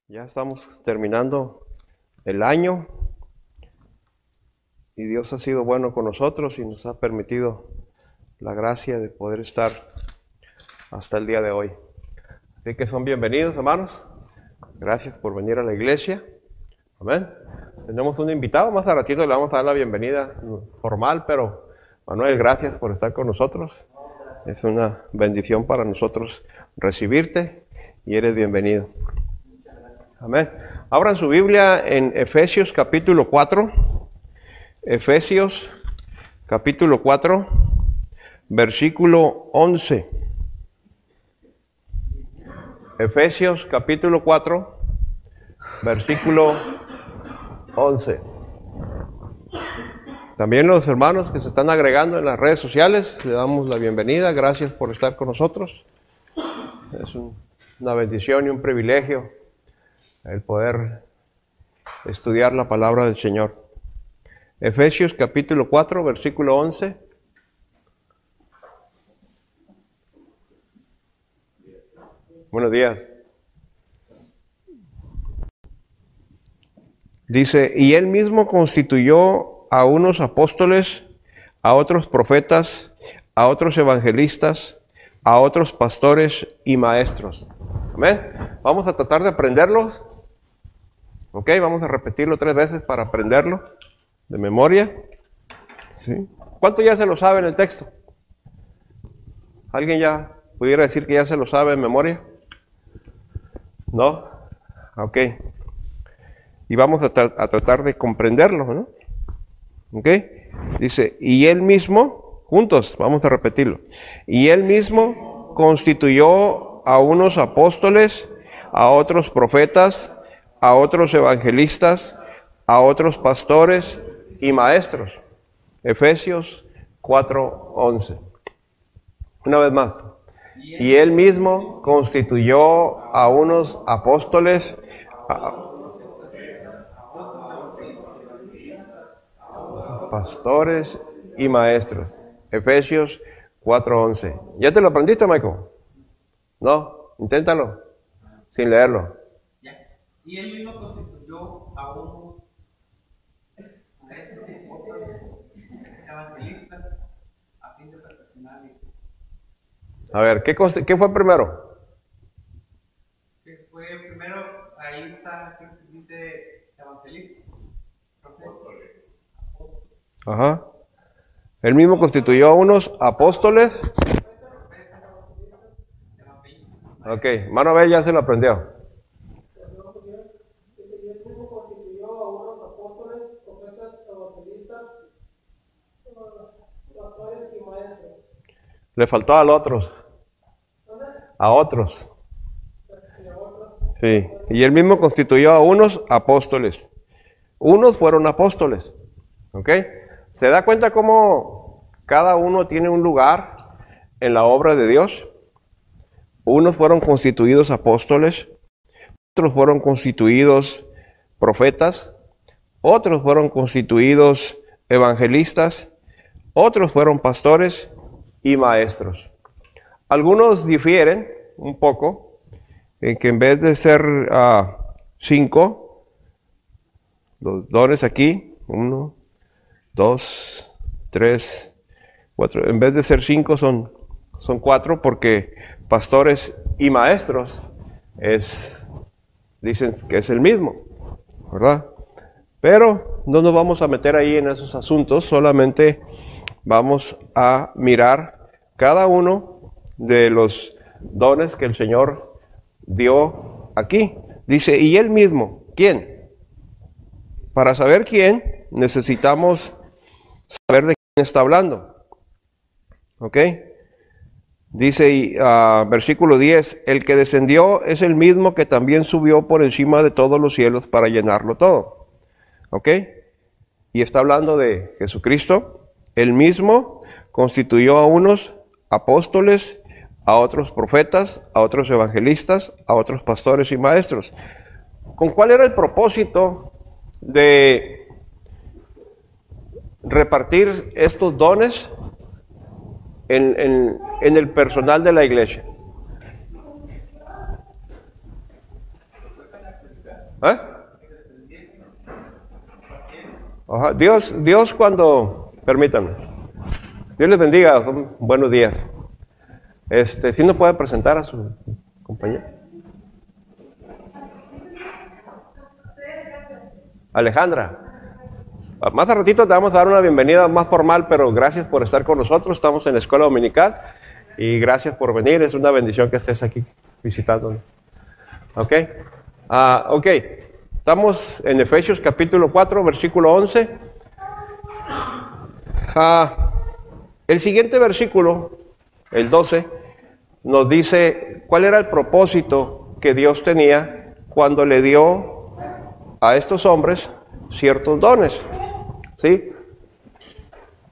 Ya estamos terminando el año y Dios ha sido bueno con nosotros y nos ha permitido la gracia de poder estar hasta el día de hoy. Así que son bienvenidos, hermanos. Gracias por venir a la iglesia. Amén. Tenemos un invitado, más a ratito le vamos a dar la bienvenida formal, pero Manuel, gracias por estar con nosotros. Es una bendición para nosotros recibirte y eres bienvenido. Amén. Abran su Biblia en Efesios capítulo 4. Efesios capítulo 4, versículo 11. Efesios capítulo 4, versículo 11. También los hermanos que se están agregando en las redes sociales, le damos la bienvenida. Gracias por estar con nosotros. Es una bendición y un privilegio el poder estudiar la palabra del Señor. Efesios capítulo 4, versículo 11. Buenos días. Dice, y él mismo constituyó a unos apóstoles, a otros profetas, a otros evangelistas, a otros pastores y maestros. Amén. Vamos a tratar de aprenderlos. Ok, vamos a repetirlo 3 veces para aprenderlo de memoria. ¿Sí? ¿Cuánto ya se lo sabe en el texto? ¿Alguien ya pudiera decir que ya se lo sabe en memoria? ¿No? Ok. Y vamos a tratar de comprenderlo, ¿no? Ok. Dice, y él mismo, juntos, vamos a repetirlo. Y él mismo constituyó a unos apóstoles, a otros profetas, a otros evangelistas, a otros pastores y maestros. Efesios 4:11. Una vez más. Y él mismo constituyó a unos apóstoles, pastores y maestros. Efesios 4:11. ¿Ya te lo aprendiste, Michael? No, inténtalo, sin leerlo. Y él mismo constituyó a unos maestros, evangelistas, a fin de perfeccionar. A ver, ¿qué fue primero? Que fue primero, ahí está, que dice evangelista, apóstoles. Ajá. Él mismo constituyó a unos apóstoles. Ok, mano B ya se lo aprendió. Le faltó a otros. A otros. Sí. Y él mismo constituyó a unos apóstoles. Unos fueron apóstoles. ¿Ok? ¿Se da cuenta cómo cada uno tiene un lugar en la obra de Dios? Unos fueron constituidos apóstoles, otros fueron constituidos profetas, otros fueron constituidos evangelistas, otros fueron pastores y maestros. Algunos difieren un poco en que en vez de ser 5, los dones aquí, 1, 2, 3, 4, en vez de ser 5 son 4 porque pastores y maestros dicen que es el mismo, ¿verdad? Pero no nos vamos a meter ahí en esos asuntos, solamente vamos a mirar cada uno de los dones que el Señor dio aquí. Dice, y él mismo, ¿quién? Para saber quién, necesitamos saber de quién está hablando. ¿Ok? Dice, versículo 10, el que descendió es el mismo que también subió por encima de todos los cielos para llenarlo todo. ¿Ok? Y está hablando de Jesucristo. Él mismo constituyó a unos apóstoles, a otros profetas, a otros evangelistas, a otros pastores y maestros. ¿Con cuál era el propósito de repartir estos dones en el personal de la iglesia? ¿Eh? Ajá. Dios cuando... Permítanme. Dios les bendiga. Buenos días. ¿Sí nos puede presentar a su compañero? Alejandra. Más a ratito te vamos a dar una bienvenida más formal, pero gracias por estar con nosotros. Estamos en la escuela dominical y gracias por venir. Es una bendición que estés aquí visitándonos. ¿Ok? Ok. Estamos en Efesios capítulo 4, versículo 11. El siguiente versículo, el 12, nos dice cuál era el propósito que Dios tenía cuando le dio a estos hombres ciertos dones. ¿Sí?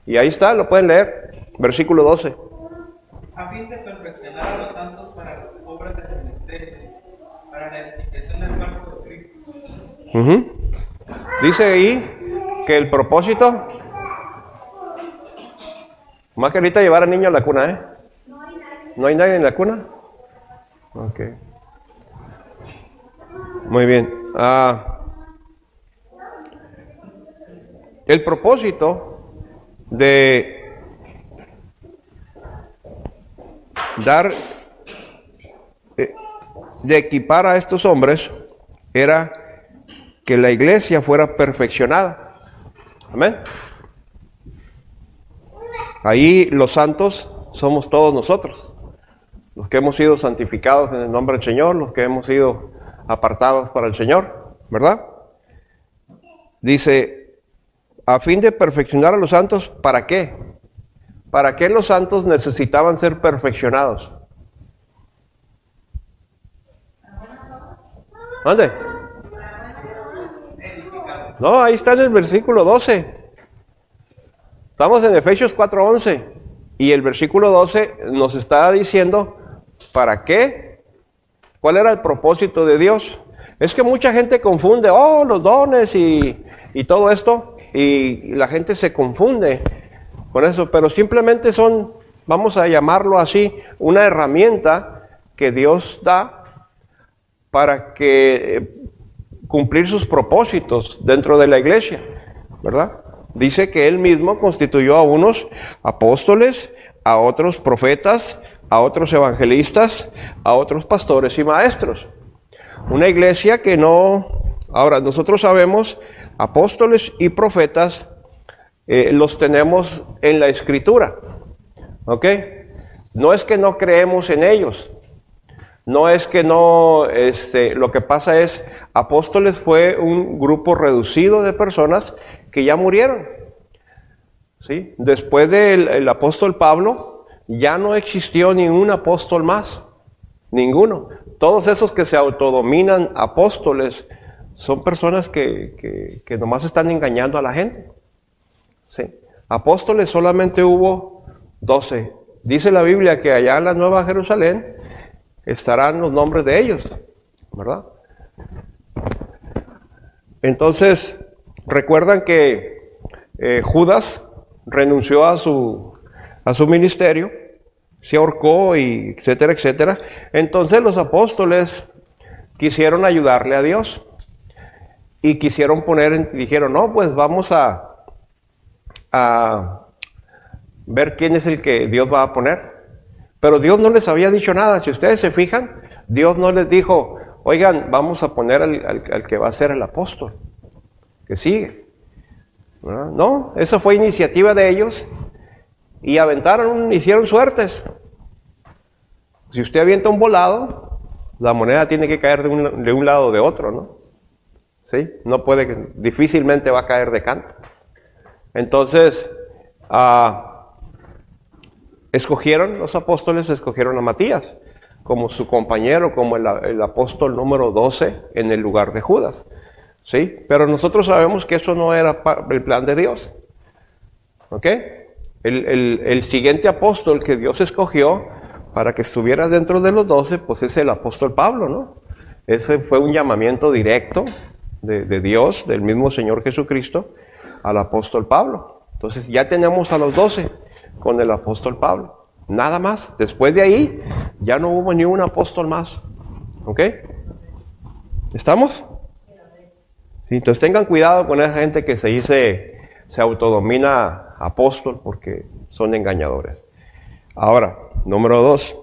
Y ahí está, lo pueden leer, versículo 12. A fin de perfeccionar a los santos para las obras del ministerio, para la edificación del cuerpo de Cristo. Dice ahí que el propósito, más que ahorita llevar al niño a la cuna, ¿eh? ¿No hay nadie en la cuna? Ok. Muy bien. El propósito de dar, de equipar a estos hombres era que la iglesia fuera perfeccionada. Amén. Ahí los santos somos todos nosotros, los que hemos sido santificados en el nombre del Señor, los que hemos sido apartados para el Señor, ¿verdad? Dice, a fin de perfeccionar a los santos, ¿para qué? ¿Para qué los santos necesitaban ser perfeccionados? ¿Dónde? No, ahí está en el versículo 12. Estamos en Efesios 4:11 y el versículo 12 nos está diciendo ¿para qué? ¿Cuál era el propósito de Dios? Es que mucha gente confunde, los dones y todo esto, y la gente se confunde con eso, pero simplemente son, vamos a llamarlo así, una herramienta que Dios da para que cumplir sus propósitos dentro de la iglesia, ¿verdad? Dice que Él mismo constituyó a unos apóstoles, a otros profetas, a otros evangelistas, a otros pastores y maestros. Una iglesia que no... Ahora, nosotros sabemos, apóstoles y profetas los tenemos en la Escritura, ¿ok? No es que no creemos en ellos, no es que no... lo que pasa es, apóstoles fue un grupo reducido de personas que ya murieron, ¿sí? Después del apóstol Pablo, ya no existió ningún apóstol más, ninguno. Todos esos que se autodominan apóstoles son personas que nomás están engañando a la gente, ¿sí? Apóstoles solamente hubo 12. Dice la Biblia que allá en la Nueva Jerusalén estarán los nombres de ellos, ¿verdad? Entonces, recuerdan que Judas renunció a su ministerio, se ahorcó, y etcétera, etcétera. Entonces los apóstoles quisieron ayudarle a Dios y quisieron dijeron, no, pues vamos a ver quién es el que Dios va a poner. Pero Dios no les había dicho nada. Si ustedes se fijan, Dios no les dijo, oigan, vamos a poner al que va a ser el apóstol, que sigue, ¿verdad? No, esa fue iniciativa de ellos y hicieron suertes. Si usted avienta un volado, la moneda tiene que caer de un lado o de otro, ¿no? ¿Sí? No puede, difícilmente va a caer de canto. Entonces, los apóstoles escogieron a Matías como su compañero, como el apóstol número 12 en el lugar de Judas, ¿sí? Pero nosotros sabemos que eso no era el plan de Dios, ¿ok? El siguiente apóstol que Dios escogió para que estuviera dentro de los 12, pues es el apóstol Pablo, ¿no? Ese fue un llamamiento directo de Dios, del mismo Señor Jesucristo, al apóstol Pablo. Entonces ya tenemos a los 12 con el apóstol Pablo, nada más. Después de ahí ya no hubo ni un apóstol más, ¿ok? ¿Estamos? ¿Sí? Entonces tengan cuidado con esa gente que se autodomina apóstol, porque son engañadores. Ahora, número 2.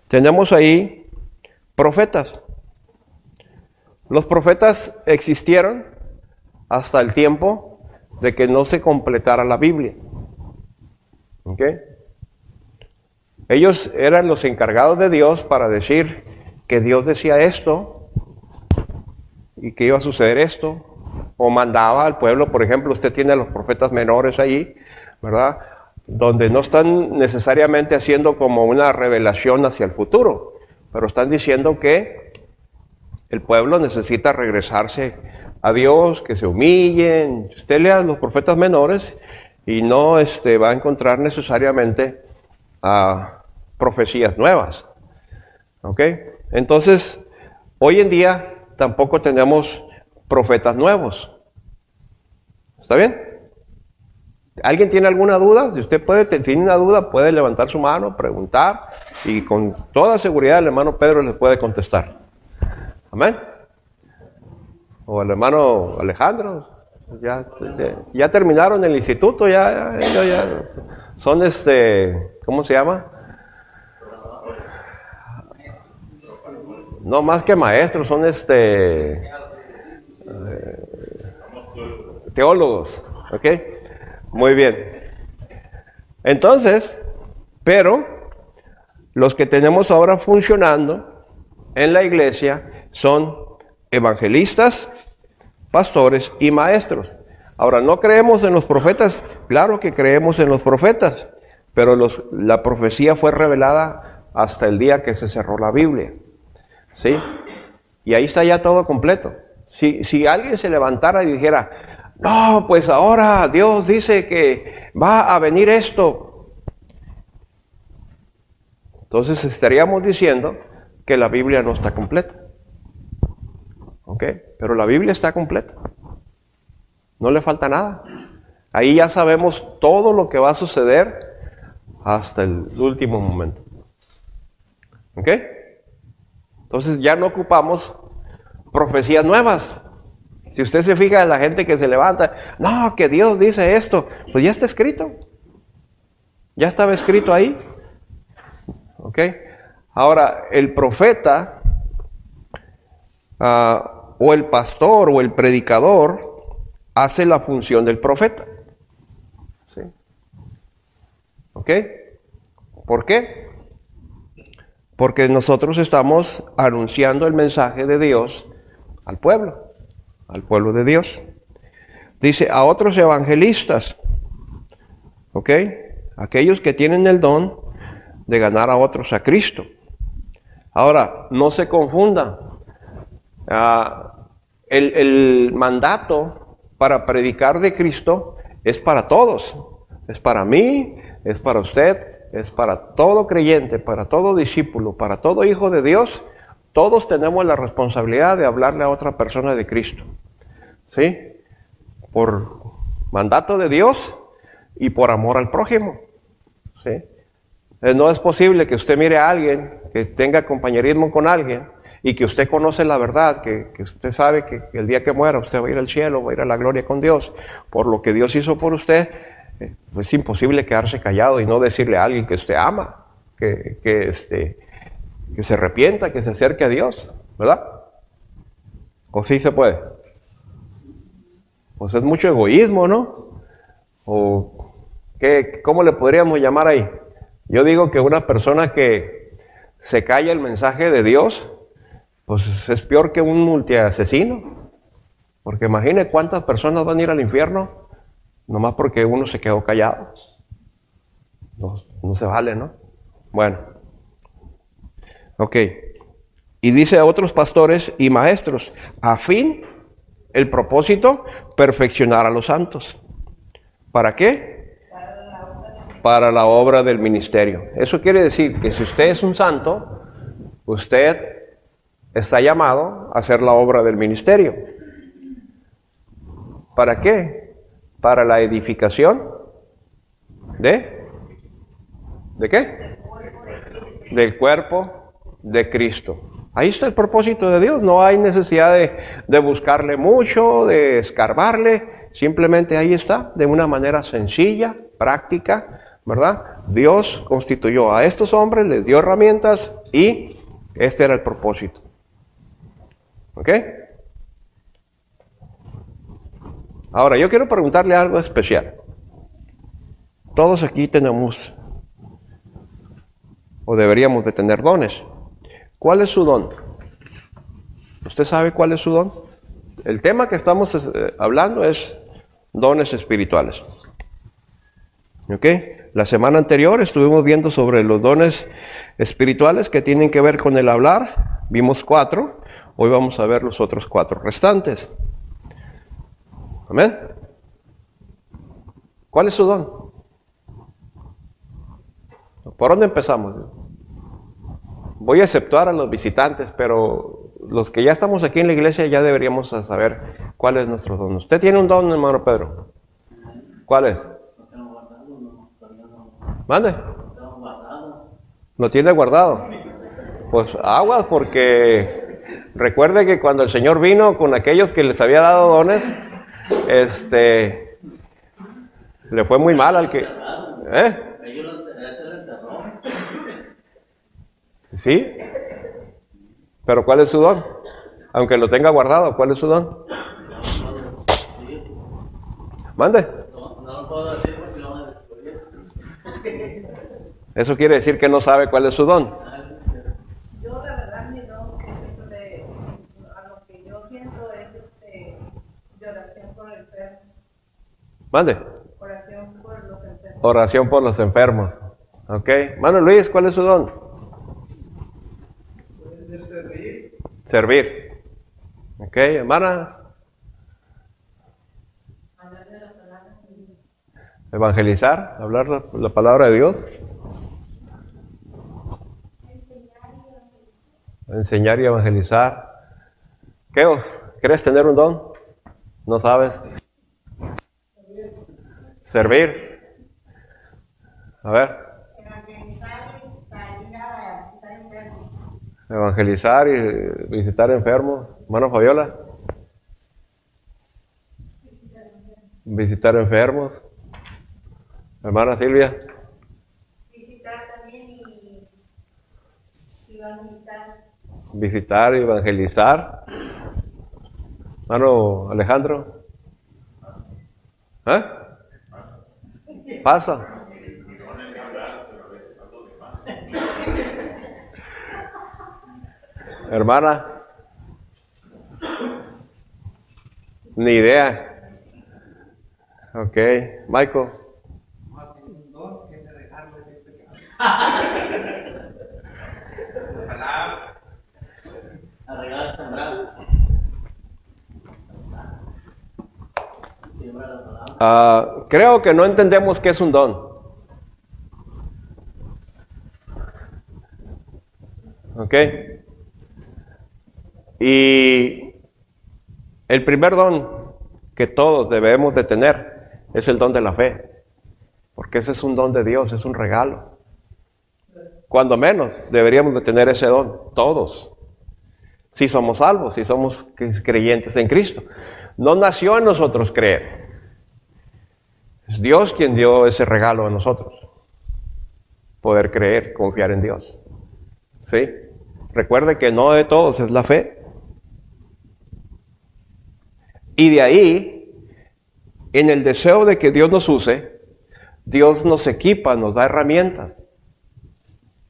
Tenemos ahí profetas. Los profetas existieron hasta el tiempo de que no se completara la Biblia. ¿Ok? Ellos eran los encargados de Dios para decir que Dios decía esto y que iba a suceder esto, o mandaba al pueblo. Por ejemplo, usted tiene a los profetas menores ahí, ¿verdad?, donde no están necesariamente haciendo como una revelación hacia el futuro, pero están diciendo que el pueblo necesita regresarse a Dios, que se humillen. Usted lea a los profetas menores y no va a encontrar necesariamente profecías nuevas. ¿Ok? Entonces, hoy en día tampoco tenemos profetas nuevos. ¿Está bien? ¿Alguien tiene alguna duda? Si usted tiene una duda, puede levantar su mano, preguntar, y con toda seguridad el hermano Pedro le puede contestar. Amén. O el hermano Alejandro. Ya terminaron el instituto, ya son ¿cómo se llama? No más que maestros, son teólogos. ¿Ok? Muy bien. Entonces, pero los que tenemos ahora funcionando en la iglesia son evangelistas, pastores y maestros. Ahora, ¿no creemos en los profetas? Claro que creemos en los profetas, pero la profecía fue revelada hasta el día que se cerró la Biblia. ¿Sí? Y ahí está ya todo completo. Si alguien se levantara y dijera, no, pues ahora Dios dice que va a venir esto, entonces estaríamos diciendo que la Biblia no está completa. ¿Ok? Pero la Biblia está completa. No le falta nada. Ahí ya sabemos todo lo que va a suceder hasta el último momento. ¿Ok? Entonces ya no ocupamos profecías nuevas. Si usted se fija en la gente que se levanta, no, que Dios dice esto, pues ya está escrito. Ya estaba escrito ahí. ¿Ok? Ahora, el profeta, o el pastor, o el predicador, hace la función del profeta. ¿Sí? ¿Ok? ¿Por qué? Porque nosotros estamos anunciando el mensaje de Dios al pueblo de Dios. Dice, a otros evangelistas, ¿ok? Aquellos que tienen el don de ganar a otros a Cristo. Ahora, no se confundan. El mandato para predicar de Cristo es para todos. Es para mí, es para usted, es para todo creyente, para todo discípulo, para todo hijo de Dios. Todos tenemos la responsabilidad de hablarle a otra persona de Cristo. ¿Sí? Por mandato de Dios y por amor al prójimo. ¿Sí? No es posible que usted mire a alguien, que tenga compañerismo con alguien, y que usted conoce la verdad, que usted sabe que el día que muera usted va a ir al cielo, va a ir a la gloria con Dios, por lo que Dios hizo por usted. Pues es imposible quedarse callado y no decirle a alguien que usted ama, que se arrepienta, que se acerque a Dios, ¿verdad? ¿O sí se puede? Pues es mucho egoísmo, ¿no? ¿O cómo le podríamos llamar ahí? Yo digo que una persona que se calla el mensaje de Dios, pues es peor que un multiasesino. Porque imagine cuántas personas van a ir al infierno nomás porque uno se quedó callado. No se vale, ¿no? Bueno. Ok. Y dice a otros pastores y maestros, a fin, el propósito, perfeccionar a los santos. ¿Para qué? Para la obra del ministerio. Eso quiere decir que si usted es un santo, usted está llamado a hacer la obra del ministerio. ¿Para qué? Para la edificación ¿de qué? Del cuerpo de Cristo. Ahí está el propósito de Dios. No hay necesidad de buscarle mucho, de escarbarle. Simplemente ahí está, de una manera sencilla, práctica, ¿verdad? Dios constituyó a estos hombres, les dio herramientas y este era el propósito. ¿Ok? Ahora, yo quiero preguntarle algo especial. Todos aquí tenemos, o deberíamos de tener dones. ¿Cuál es su don? ¿Usted sabe cuál es su don? El tema que estamos hablando es dones espirituales. ¿Ok? La semana anterior estuvimos viendo sobre los dones espirituales que tienen que ver con el hablar. Vimos 4. Hoy vamos a ver los otros 4 restantes. Amén. ¿Cuál es su don? ¿Por dónde empezamos? Voy a exceptuar a los visitantes, pero los que ya estamos aquí en la iglesia ya deberíamos saber cuál es nuestro don. ¿Usted tiene un don, hermano Pedro? ¿Cuál es? ¿Mande? ¿Lo tiene guardado? Pues aguas, porque recuerde que cuando el Señor vino con aquellos que les había dado dones, le fue muy mal al que... ¿Sí? ¿Pero cuál es su don? Aunque lo tenga guardado, ¿cuál es su don? ¿Mande? Eso quiere decir que no sabe cuál es su don. Yo, la verdad, mi don, a lo que yo siento es de oración por el enfermo. ¿Mande? Oración por los enfermos. Oración por los enfermos. Ok. Mano Luis, ¿cuál es su don? Puede ser servir. Servir. Ok, hermana. Hablar de la palabra. Evangelizar, hablar la palabra de Dios. Enseñar y evangelizar. ¿Qué os? ¿Quieres tener un don? ¿No sabes? Servir. A ver. Evangelizar y visitar enfermos. Hermano Fabiola. Visitar enfermos. Hermana Silvia. Visitar también y evangelizar. Visitar y evangelizar. Hermano Alejandro. ¿Eh? Pasa. Hermana. Ni idea. Ok. Michael. Un don que es de dejarlo de ser pecado. La palabra. Arreglar, sembrar. Siembra la palabra. Creo que no entendemos qué es un don. ¿Ok? Y el primer don que todos debemos de tener es el don de la fe. Porque ese es un don de Dios, es un regalo. Cuando menos deberíamos de tener ese don, todos. Si somos salvos, si somos creyentes en Cristo. No nació en nosotros creer. Es Dios quien dio ese regalo a nosotros. Poder creer, confiar en Dios. ¿Sí? Recuerde que no de todos es la fe. Y de ahí, en el deseo de que Dios nos use, Dios nos equipa, nos da herramientas.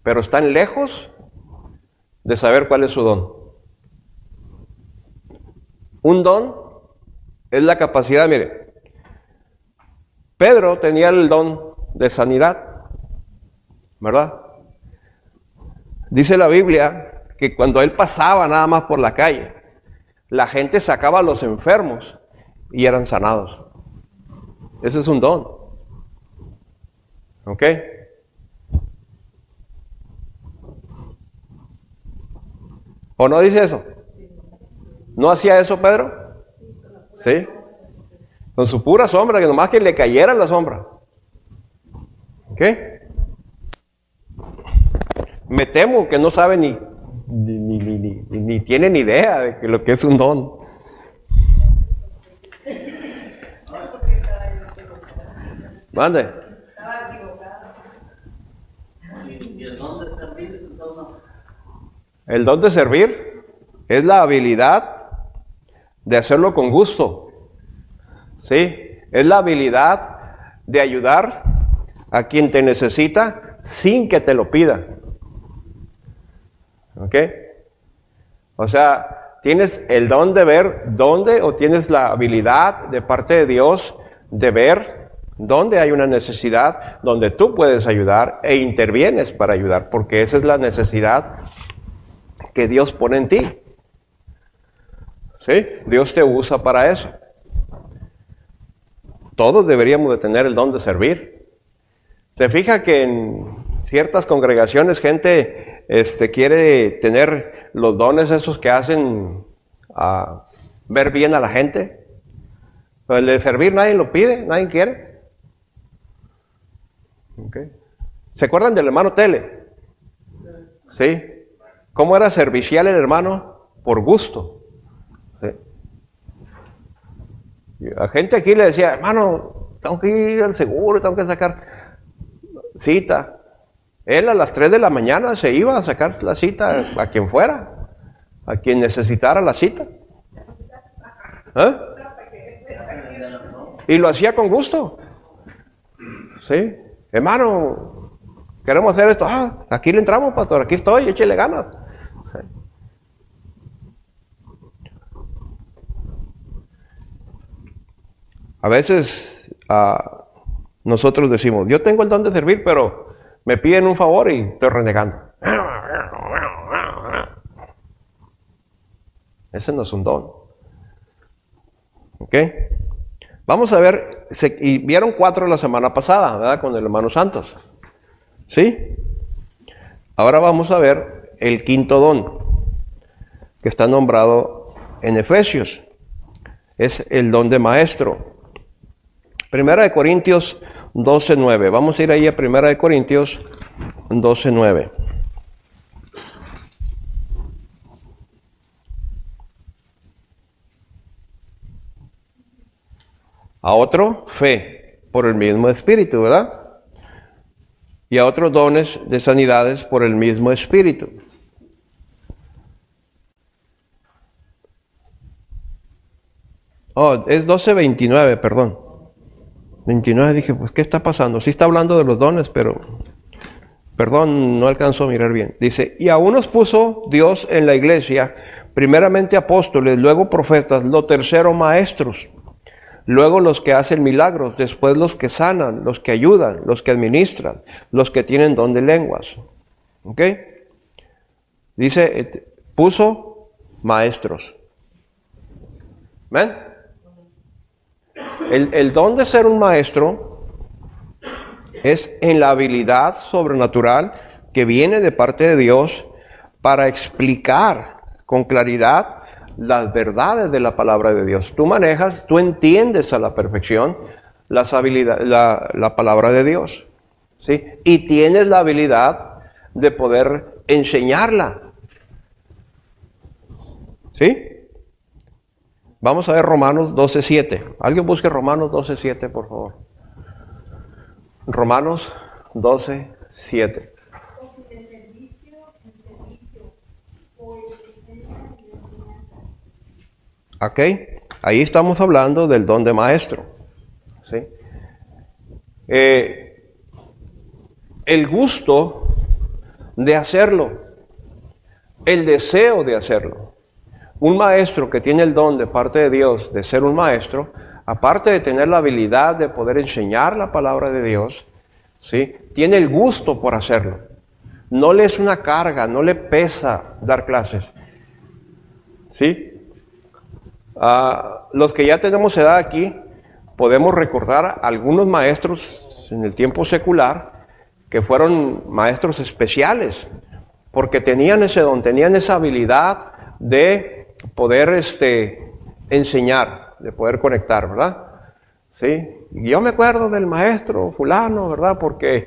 Pero están lejos de saber cuál es su don. Un don es la capacidad, mire. Pedro tenía el don de sanidad, ¿verdad? Dice la Biblia que cuando él pasaba nada más por la calle, la gente sacaba a los enfermos y eran sanados. Ese es un don. ¿Ok? ¿O no dice eso? ¿No hacía eso Pedro? ¿Sí? Con su pura sombra, que nomás que le cayera la sombra. ¿Ok? Me temo que no sabe ni ni tienen idea de lo que es un don. Mande. Estaba equivocada. Y el don de servir, entonces, El don de servir es la habilidad de hacerlo con gusto. ¿Sí? Es la habilidad de ayudar a quien te necesita sin que te lo pida. ¿Ok? O sea, tienes el don de ver dónde, o tienes la habilidad de parte de Dios de ver dónde hay una necesidad, donde tú puedes ayudar e intervienes para ayudar, porque esa es la necesidad que Dios pone en ti. ¿Sí? Dios te usa para eso. Todos deberíamos de tener el don de servir. Se fija que en ciertas congregaciones gente quiere tener los dones esos que hacen ver bien a la gente. Pero el de servir nadie lo pide, nadie quiere. Okay. ¿Se acuerdan del hermano Tele? ¿Sí? ¿Cómo era servicial el hermano? Por gusto. ¿Sí? A gente aquí le decía, hermano, tengo que ir al seguro, tengo que sacar cita. Él a las 3 de la mañana se iba a sacar la cita a quien fuera, a quien necesitara la cita. ¿Eh? Y lo hacía con gusto. ¿Sí? Hermano, queremos hacer esto. Aquí le entramos, pastor, aquí estoy, échele ganas. ¿Sí? A veces nosotros decimos, yo tengo el don de servir, pero me piden un favor y estoy renegando. Ese no es un don. ¿Ok? Vamos a ver, y vieron 4 la semana pasada, ¿verdad? Con el hermano Santos. ¿Sí? Ahora vamos a ver el 5º don, que está nombrado en Efesios. Es el don de maestro. 1 Corintios 12:9. Vamos a ir ahí a 1 Corintios 12:9. A otro, fe, por el mismo Espíritu, ¿verdad? Y a otros dones de sanidades por el mismo Espíritu. Oh, es 12:29, perdón. 29, dije, pues, ¿qué está pasando? Sí está hablando de los dones, pero, perdón, no alcanzo a mirar bien. Dice, y a unos puso Dios en la iglesia, primeramente apóstoles, luego profetas, lo tercero maestros, luego los que hacen milagros, después los que sanan, los que ayudan, los que administran, los que tienen don de lenguas. ¿Ok? Dice, puso maestros. ¿Ven? El don de ser un maestro es en la habilidad sobrenatural que viene de parte de Dios para explicar con claridad las verdades de la palabra de Dios. Tú entiendes a la perfección la palabra de Dios, ¿sí? Y tienes la habilidad de poder enseñarla, ¿sí? Vamos a ver Romanos 12:7. Alguien busque Romanos 12:7, por favor. Romanos 12:7. Ok, ahí estamos hablando del don de maestro. ¿Sí? El gusto de hacerlo, el deseo de hacerlo. Un maestro que tiene el don de parte de Dios de ser un maestro, aparte de tener la habilidad de poder enseñar la palabra de Dios, ¿sí? Tiene el gusto por hacerlo. No le es una carga, no le pesa dar clases. ¿Sí? Los que ya tenemos edad aquí, podemos recordar a algunos maestros en el tiempo secular que fueron maestros especiales, porque tenían ese don, tenían esa habilidad de poder enseñar, de poder conectar, ¿verdad? Sí. Y yo me acuerdo del maestro fulano, ¿verdad? Porque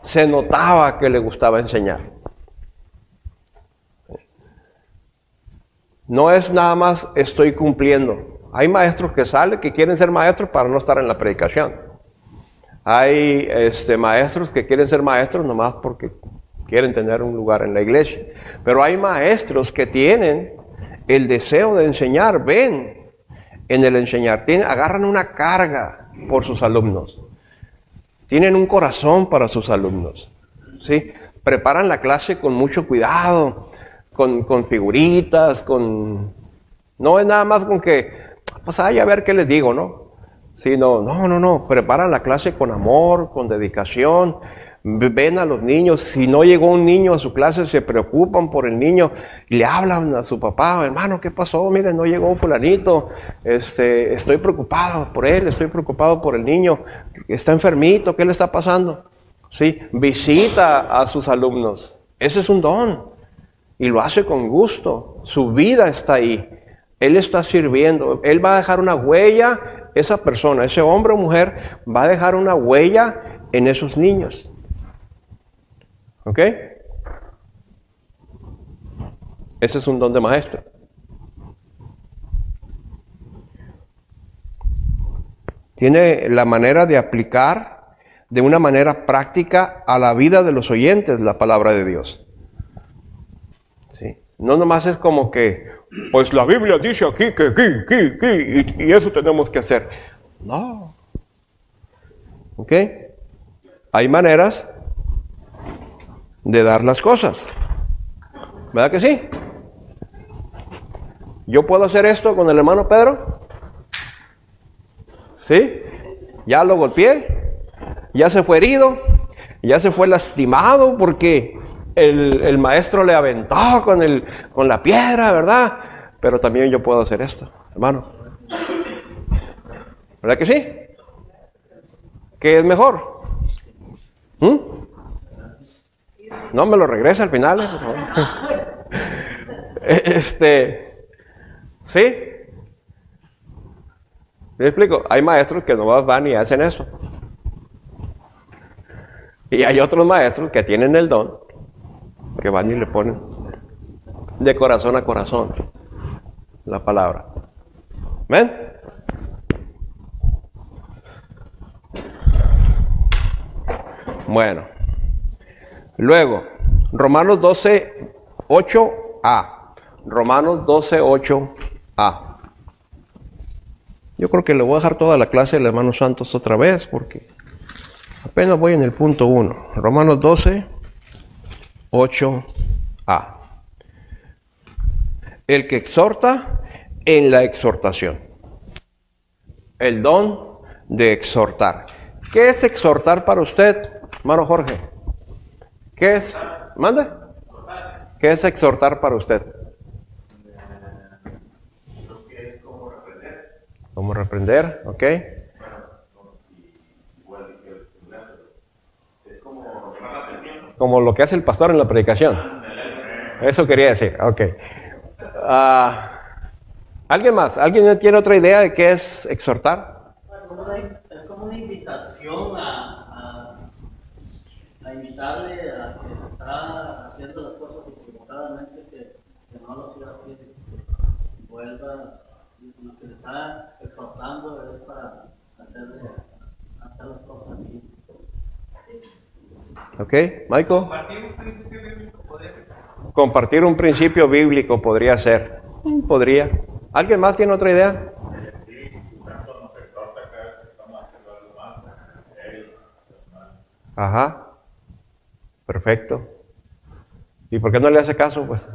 se notaba que le gustaba enseñar. No es nada más estoy cumpliendo. Hay maestros que salen, que quieren ser maestros para no estar en la predicación. Hay maestros que quieren ser maestros nomás porque quieren tener un lugar en la iglesia. Pero hay maestros que tienen el deseo de enseñar, ven en el enseñar, agarran una carga por sus alumnos. Tienen un corazón para sus alumnos. ¿Sí? Preparan la clase con mucho cuidado, con figuritas, no es nada más con que, pues a ver qué les digo, ¿no? Sino, no, preparan la clase con amor, con dedicación, ven a los niños, si no llegó un niño a su clase, se preocupan por el niño, y le hablan a su papá, hermano, ¿qué pasó? Miren, no llegó fulanito, estoy preocupado por él, estoy preocupado por el niño, está enfermito, ¿qué le está pasando? Sí, visita a sus alumnos, ese es un don, y lo hace con gusto, su vida está ahí, él está sirviendo, él va a dejar una huella, esa persona, ese hombre o mujer, va a dejar una huella en esos niños. ¿Ok? Ese es un don de maestro. Tiene la manera de aplicar de una manera práctica a la vida de los oyentes la palabra de Dios. ¿Sí? No nomás es como que, pues la Biblia dice aquí y eso tenemos que hacer. No. ¿Ok? Hay maneras de dar las cosas. ¿Verdad que sí? ¿Yo puedo hacer esto con el hermano Pedro? ¿Sí? Ya lo golpeé, ya se fue herido, ya se fue lastimado porque el maestro le aventó con la piedra, ¿verdad? Pero también yo puedo hacer esto, hermano. ¿Verdad que sí? ¿Qué es mejor? No me lo regresa al final, por favor. ¿Sí? ¿Me explico? Hay maestros que no van y hacen eso. Y hay otros maestros que tienen el don, que van y le ponen de corazón a corazón la palabra. ¿Ven? Bueno. Luego, Romanos 12, 8a. Romanos 12, 8a. Yo creo que le voy a dejar toda la clase del hermano Santos otra vez porque apenas voy en el punto 1. Romanos 12, 8a. El que exhorta en la exhortación. El don de exhortar. ¿Qué es exhortar para usted, hermano Jorge? ¿Qué es? ¿Mande? ¿Qué es exhortar para usted? Creo que es como reprender. ¿Cómo reprender? ¿Ok? Igual que es como llamar la atención. Como lo que hace el pastor en la predicación. Eso quería decir. Ok. ¿Alguien más? ¿Alguien tiene otra idea de qué es exhortar? Es como una invitación a invitarle a que se está haciendo las cosas equivocadamente, que no lo siga haciendo, que vuelva, lo que le está exhortando es para hacer las cosas bien. ¿Ok? Michael. Compartir un principio bíblico podría ser. Compartir un principio bíblico podría ser. Podría. ¿Alguien más tiene otra idea? Ajá. Perfecto. ¿Y por qué no le hace caso, pues?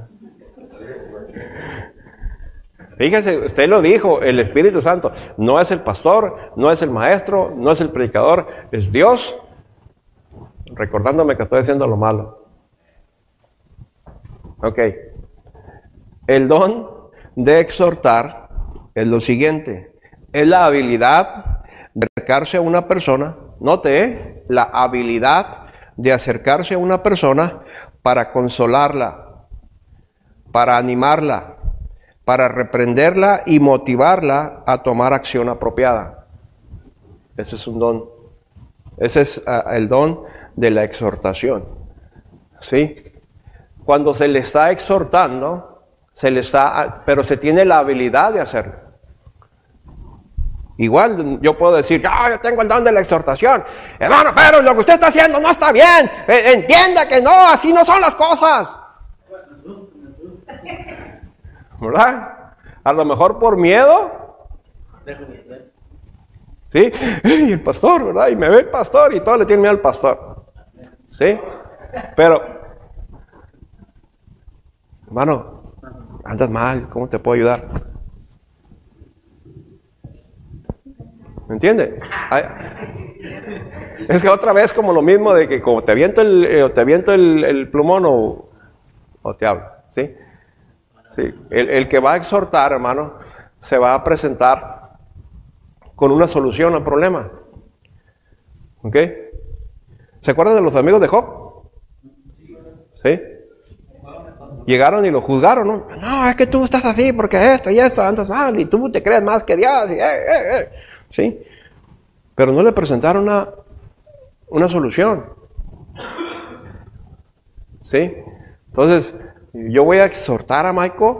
Fíjese, usted lo dijo, el Espíritu Santo no es el pastor, no es el maestro, no es el predicador, es Dios, recordándome que estoy haciendo lo malo. Ok. El don de exhortar es lo siguiente, es la habilidad de acercarse a una persona, note, la habilidad de acercarse a una persona para consolarla, para animarla, para reprenderla y motivarla a tomar acción apropiada. Ese es un don. Ese es el don de la exhortación. ¿Sí? Cuando se le está exhortando, pero se tiene la habilidad de hacerlo. Igual yo puedo decir, yo tengo el don de la exhortación. Hermano, pero lo que usted está haciendo no está bien. Entienda que no, así no son las cosas. ¿Verdad? A lo mejor por miedo. ¿Sí? Y el pastor, ¿verdad? Y me ve el pastor y todo le tiene miedo al pastor. ¿Sí? Pero, hermano, andas mal, ¿cómo te puedo ayudar? ¿Me entiende? Es que otra vez como lo mismo de que como te aviento el plumón o te hablo, ¿sí? Sí. El que va a exhortar, hermano, se va a presentar con una solución al problema. ¿Ok? ¿Se acuerdan de los amigos de Job? ¿Sí? Llegaron y lo juzgaron, ¿no? No, es que tú estás así porque esto y esto andas mal y tú te crees más que Dios. ¿Sí? Pero no le presentaron una solución. ¿Sí? Entonces, yo voy a exhortar a Michael,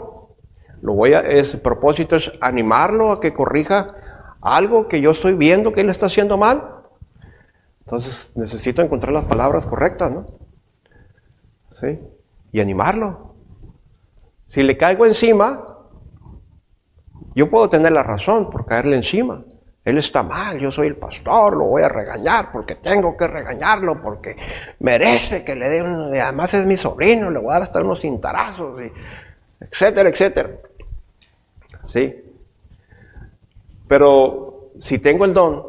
el propósito es animarlo a que corrija algo que yo estoy viendo que él está haciendo mal. Entonces, necesito encontrar las palabras correctas, ¿no? ¿Sí? Y animarlo. Si le caigo encima, yo puedo tener la razón por caerle encima. Él está mal, yo soy el pastor, lo voy a regañar porque tengo que regañarlo, porque merece que le dé además es mi sobrino, le voy a dar hasta unos cintarazos, etcétera, etcétera. ¿Sí? Pero si tengo el don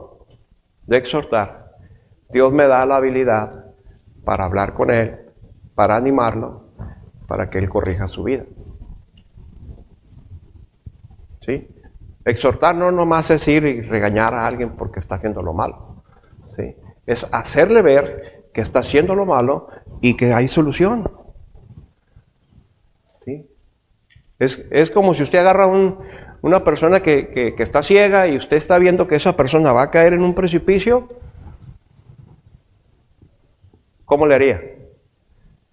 de exhortar, Dios me da la habilidad para hablar con él, para animarlo, para que él corrija su vida. ¿Sí? Exhortar no nomás es ir y regañar a alguien porque está haciendo lo malo. ¿Sí? Es hacerle ver que está haciendo lo malo y que hay solución. ¿Sí? Es como si usted agarra una persona que está ciega y usted está viendo que esa persona va a caer en un precipicio. ¿Cómo le haría?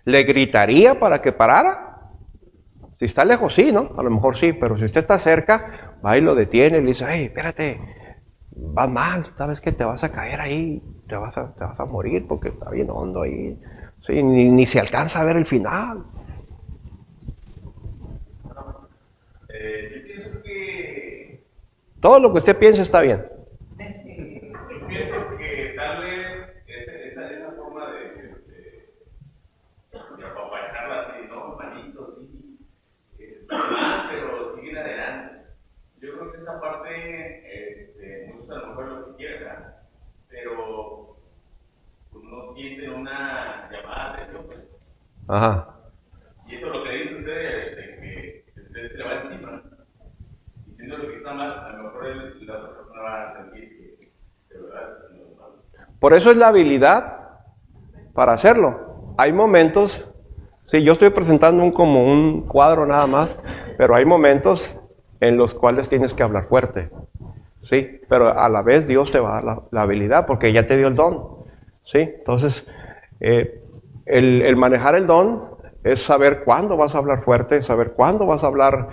¿Le gritaría para que parara? Si está lejos, sí, ¿no? A lo mejor sí, pero si usted está cerca, va y lo detiene y le dice, hey, espérate, vas mal, sabes que te vas a caer ahí, te vas a morir porque está bien hondo ahí. Sí, ni se alcanza a ver el final. Yo pienso que... Todo lo que usted piense está bien. Yo pienso que tal vez esa forma de apapacharla así, ¿no? Manitos, sí, está mal, pero siguen adelante. Yo creo que esa parte, muchos a lo mejor lo que quieren, ¿verdad? Pero pues, no sienten una llamada de atención, pues. Ajá. Y eso es lo que dice usted, de que usted se le va encima. Diciendo lo que está mal, a lo mejor la otra persona va a sentir que de verdad está haciendo mal. Por eso es la habilidad para hacerlo. Hay momentos, sí, yo estoy presentando como un cuadro nada más, pero hay momentos en los cuales tienes que hablar fuerte. Sí, pero a la vez Dios te va a dar la habilidad porque ya te dio el don. Sí, entonces el manejar el don es saber cuándo vas a hablar fuerte, saber cuándo vas a hablar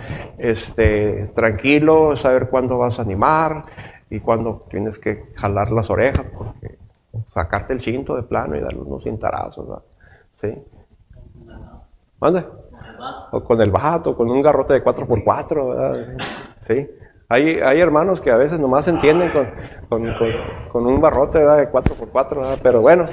tranquilo, saber cuándo vas a animar y cuándo tienes que jalar las orejas, porque sacarte el cinto de plano y darle unos cintarazos, ¿verdad? ¿Sí? ¿Mande? O con el vato, con un garrote de 4x4, ¿verdad? ¿Sí? Hay hermanos que a veces nomás entienden con un barrote, ¿verdad? De 4x4, ¿verdad? Pero bueno.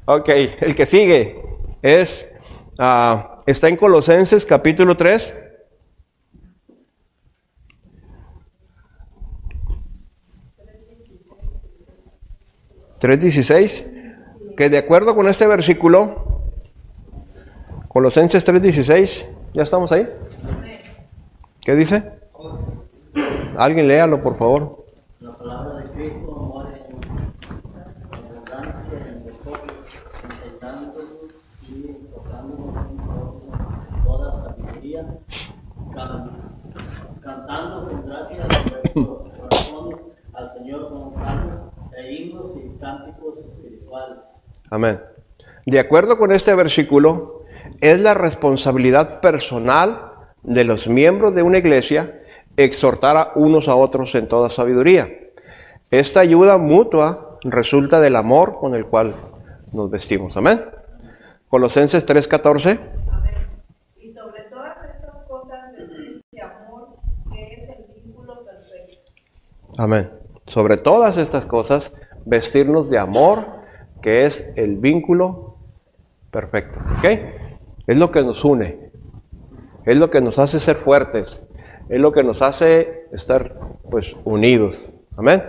Ok, el que sigue está en Colosenses capítulo 3. (3:16) que de acuerdo con este versículo, Colosenses 3:16, ¿ya estamos ahí? ¿Qué dice? Alguien léalo, por favor. La palabra de Cristo mora en abundancia en nosotros, enseñándonos y exhortándonos con toda sabiduría, cantando con gracia en nuestros corazones al Señor con salmos e himnos y cánticos espirituales. Amén. De acuerdo con este versículo, es la responsabilidad personal de los miembros de una iglesia exhortar a unos a otros en toda sabiduría. Esta ayuda mutua resulta del amor con el cual nos vestimos. Amén. Colosenses 3:14. Amén. Y sobre todas estas cosas vestir de amor, que es el vínculo perfecto. Amén. Sobre todas estas cosas, vestirnos de amor, que es el vínculo perfecto. ¿Ok? Es lo que nos une. Es lo que nos hace ser fuertes. Es lo que nos hace estar, pues, unidos. Amén.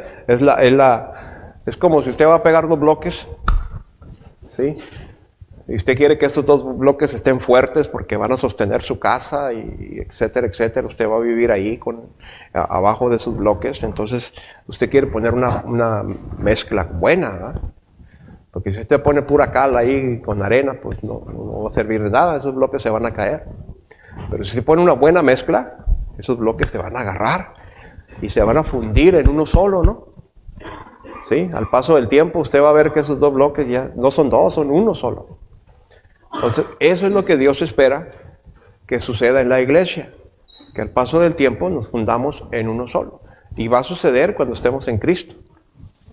Es como si usted va a pegar dos bloques, ¿sí? Y usted quiere que estos dos bloques estén fuertes porque van a sostener su casa y etcétera, etcétera. Usted va a vivir ahí abajo de esos bloques. Entonces, usted quiere poner una mezcla buena, ¿verdad? Porque si usted pone pura cal ahí con arena, pues no va a servir de nada. Esos bloques se van a caer. Pero si se pone una buena mezcla, esos bloques se van a agarrar y se van a fundir en uno solo, ¿no? Sí, al paso del tiempo usted va a ver que esos dos bloques ya no son dos, son uno solo. Entonces, eso es lo que Dios espera que suceda en la iglesia, que al paso del tiempo nos fundamos en uno solo. Y va a suceder cuando estemos en Cristo.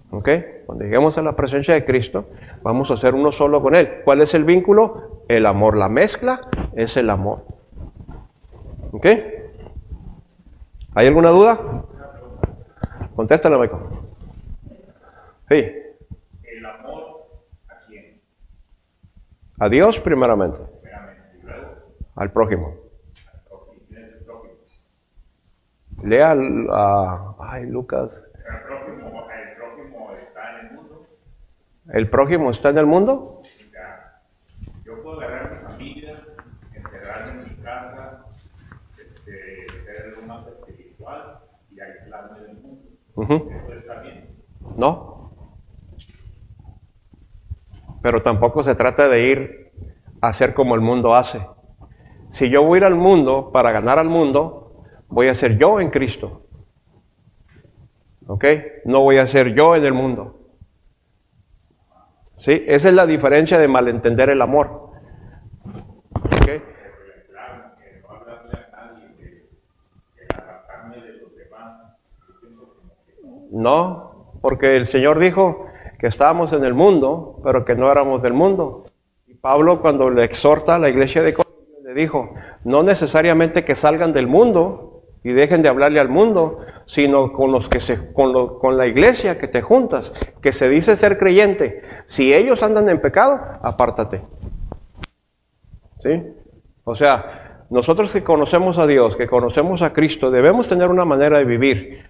¿Ok? Cuando lleguemos a la presencia de Cristo, vamos a ser uno solo con Él. ¿Cuál es el vínculo? El amor. La mezcla es el amor. ¿Ok? ¿Hay alguna duda? Contéstale, Michael. Sí. ¿El amor a quién? A Dios primeramente. Primeramente, y luego Al prójimo. al prójimo. ¿Quién es el prójimo? Lea Lucas. El prójimo está en el mundo. ¿El prójimo está en el mundo? O sea, yo puedo agarrar mi familia, encerrarme en mi casa, ser lo más espiritual y aislarme del mundo. Ujú. Eso está bien. No. Pero tampoco se trata de ir a hacer como el mundo hace. Si yo voy a ir al mundo para ganar al mundo, voy a ser yo en Cristo. ¿Ok? No voy a ser yo en el mundo. ¿Sí? Esa es la diferencia de malentender el amor. ¿Ok? Claro, que no hablarle a nadie de apartarme de los demás. Yo pienso como que No, porque el Señor dijo que estábamos en el mundo, pero que no éramos del mundo. Y Pablo, cuando le exhorta a la iglesia de Corintios, le dijo, no necesariamente que salgan del mundo y dejen de hablarle al mundo, sino con los que con la iglesia que te juntas, que se dice ser creyente. Si ellos andan en pecado, apártate. ¿Sí? O sea, nosotros que conocemos a Dios, que conocemos a Cristo, debemos tener una manera de vivir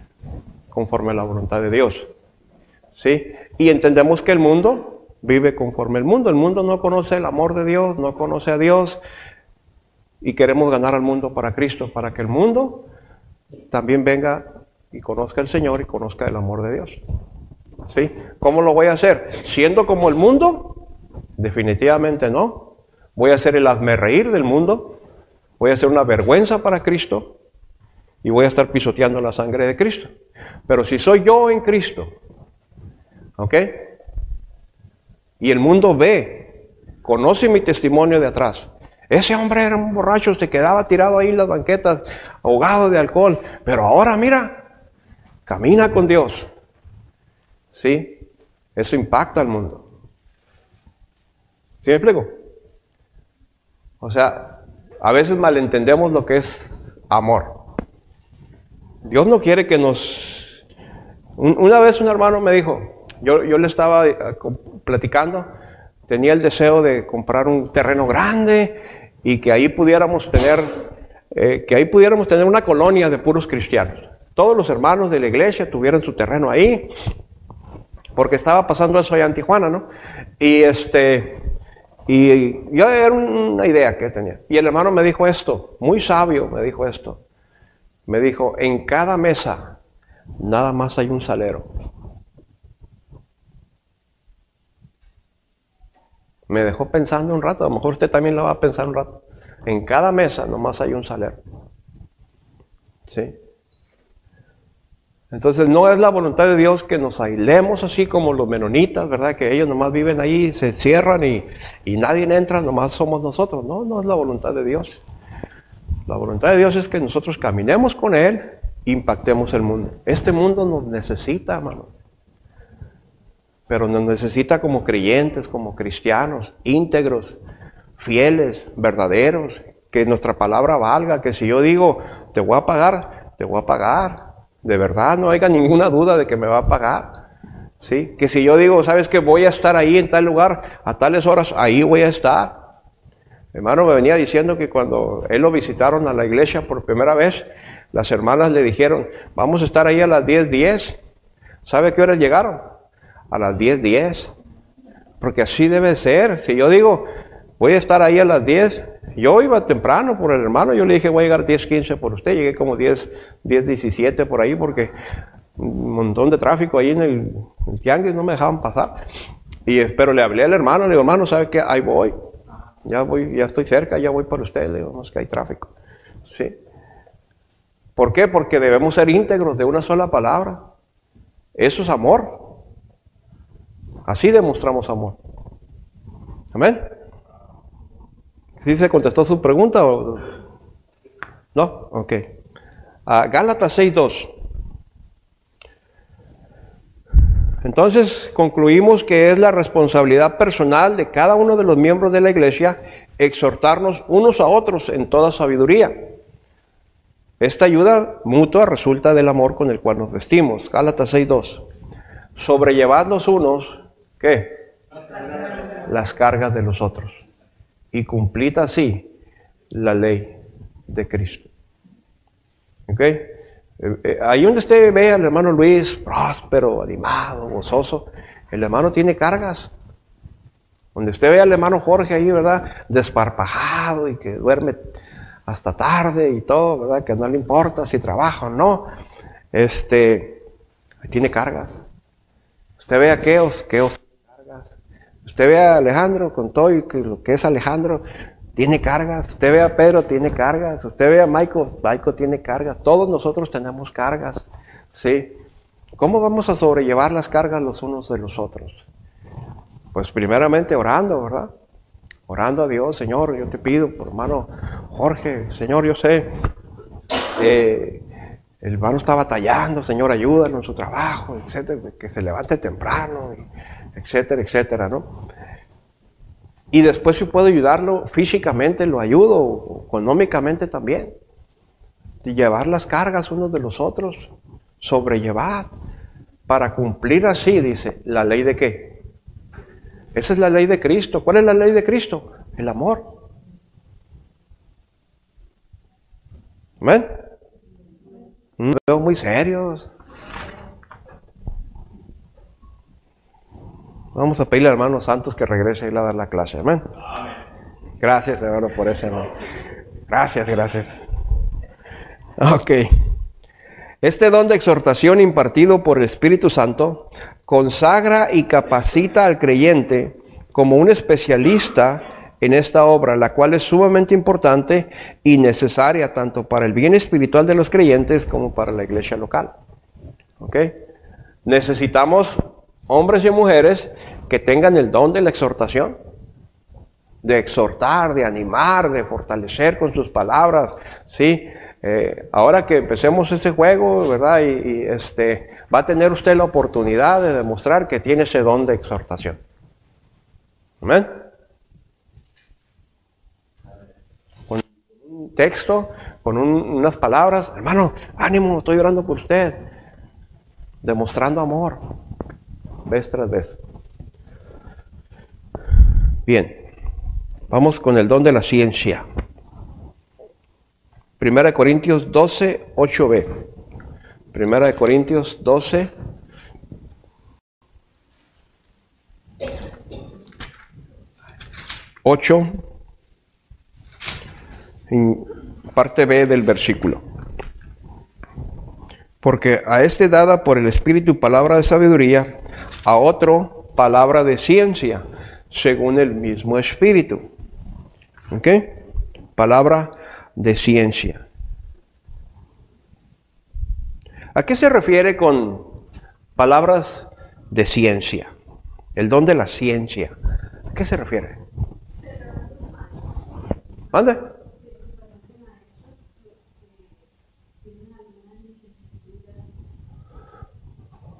conforme a la voluntad de Dios. ¿Sí? Y entendemos que el mundo vive conforme el mundo. El mundo no conoce el amor de Dios, no conoce a Dios. Y queremos ganar al mundo para Cristo, para que el mundo también venga y conozca al Señor y conozca el amor de Dios. ¿Sí? ¿Cómo lo voy a hacer? ¿Siendo como el mundo? Definitivamente no. Voy a ser el hazmerreír del mundo. Voy a ser una vergüenza para Cristo. Y voy a estar pisoteando la sangre de Cristo. Pero si soy yo en Cristo, ¿ok? Y el mundo ve, conoce mi testimonio de atrás. Ese hombre era un borracho, se quedaba tirado ahí en las banquetas, ahogado de alcohol. Pero ahora, mira, camina con Dios. ¿Sí? Eso impacta al mundo. ¿Sí me explico? O sea, a veces malentendemos lo que es amor. Dios no quiere que nos... Una vez un hermano me dijo, yo le estaba platicando, tenía el deseo de comprar un terreno grande y que ahí pudiéramos tener una colonia de puros cristianos. Todos los hermanos de la iglesia tuvieran su terreno ahí, porque estaba pasando eso allá en Tijuana, ¿no? Y yo era una idea que tenía. Y el hermano me dijo esto, muy sabio me dijo esto. Me dijo, en cada mesa nada más hay un salero. Me dejó pensando un rato, a lo mejor usted también lo va a pensar un rato. En cada mesa nomás hay un salero. ¿Sí? Entonces no es la voluntad de Dios que nos aislemos así como los menonitas, ¿verdad? Que ellos nomás viven ahí, se encierran y nadie entra, nomás somos nosotros. No, no es la voluntad de Dios. La voluntad de Dios es que nosotros caminemos con Él, impactemos el mundo. Este mundo nos necesita, hermano. Pero nos necesita como creyentes, como cristianos, íntegros, fieles, verdaderos, que nuestra palabra valga, que si yo digo, te voy a pagar, te voy a pagar. De verdad, no haya ninguna duda de que me va a pagar. ¿Sí? Que si yo digo, ¿sabes qué? Voy a estar ahí en tal lugar, a tales horas, ahí voy a estar. Hermano me venía diciendo que cuando él lo visitaron a la iglesia por primera vez, las hermanas le dijeron, vamos a estar ahí a las 10:10. ¿Sabe qué horas llegaron? A las 10:10. Porque así debe ser. Si yo digo, voy a estar ahí a las 10, yo iba temprano por el hermano, yo le dije, voy a llegar 10:15 por usted, llegué como 10:17 por ahí, porque un montón de tráfico ahí en el tianguis, no me dejaban pasar. Pero le hablé al hermano, le digo, hermano, ¿sabe qué? Ahí voy, ya estoy cerca, ya voy por usted, le digo, no es que hay tráfico. ¿Sí? ¿Por qué? Porque debemos ser íntegros de una sola palabra. Eso es amor. Así demostramos amor. Amén. ¿Sí se contestó su pregunta o no? Ok. Gálatas 6:2. Entonces concluimos que es la responsabilidad personal de cada uno de los miembros de la iglesia exhortarnos unos a otros en toda sabiduría. Esta ayuda mutua resulta del amor con el cual nos vestimos. Gálatas 6:2. Sobrellevad los unos, ¿qué? Las cargas de los otros. Y cumplid así la ley de Cristo. ¿Ok? Ahí donde usted ve al hermano Luis, próspero, animado, gozoso, el hermano tiene cargas. Donde usted ve al hermano Jorge ahí, ¿verdad? Desparpajado y que duerme hasta tarde y todo, ¿verdad? Que no le importa si trabaja o no. Tiene cargas. Usted ve a Keos tiene cargas. Usted ve a Alejandro con todo y que lo que es Alejandro, tiene cargas. Usted ve a Pedro, tiene cargas. Usted ve a Michael tiene cargas. Todos nosotros tenemos cargas. ¿Sí? ¿Cómo vamos a sobrellevar las cargas los unos de los otros? Pues primeramente orando, ¿verdad? Orando a Dios, Señor, yo te pido por hermano Jorge, Señor, yo sé, el hermano está batallando, Señor, ayúdalo en su trabajo, etcétera, que se levante temprano, etcétera, etcétera, ¿no? Y después si puedo ayudarlo físicamente, lo ayudo, económicamente también. De llevar las cargas unos de los otros, sobrellevar, para cumplir así, dice, la ley de ¿qué? Esa es la ley de Cristo. ¿Cuál es la ley de Cristo? El amor. ¿Amén? Me veo muy serios. Vamos a pedirle al hermano Santos que regrese a ir a dar la clase. Amén. Gracias, hermano, por eso. Hermano. Gracias. Ok. Este don de exhortación impartido por el Espíritu Santo consagra y capacita al creyente como un especialista en esta obra, la cual es sumamente importante y necesaria tanto para el bien espiritual de los creyentes como para la iglesia local. ¿Ok? Necesitamos hombres y mujeres que tengan el don de la exhortación, de exhortar, de animar, de fortalecer con sus palabras, ¿sí? Ahora que empecemos este juego, ¿verdad? Va a tener usted la oportunidad de demostrar que tiene ese don de exhortación. ¿Amén? Con un texto, con unas palabras, hermano, ánimo, estoy orando por usted. Demostrando amor, vez tras vez. Bien, vamos con el don de la ciencia. 1 Corintios 12, 8b. 1 Corintios 12, 8, en parte B del versículo. Porque a este dada por el Espíritu palabra de sabiduría, a otro palabra de ciencia, según el mismo Espíritu. ¿Ok? Palabra de ciencia. ¿A qué se refiere con palabras de ciencia? El don de la ciencia. ¿A qué se refiere? ¿Dónde?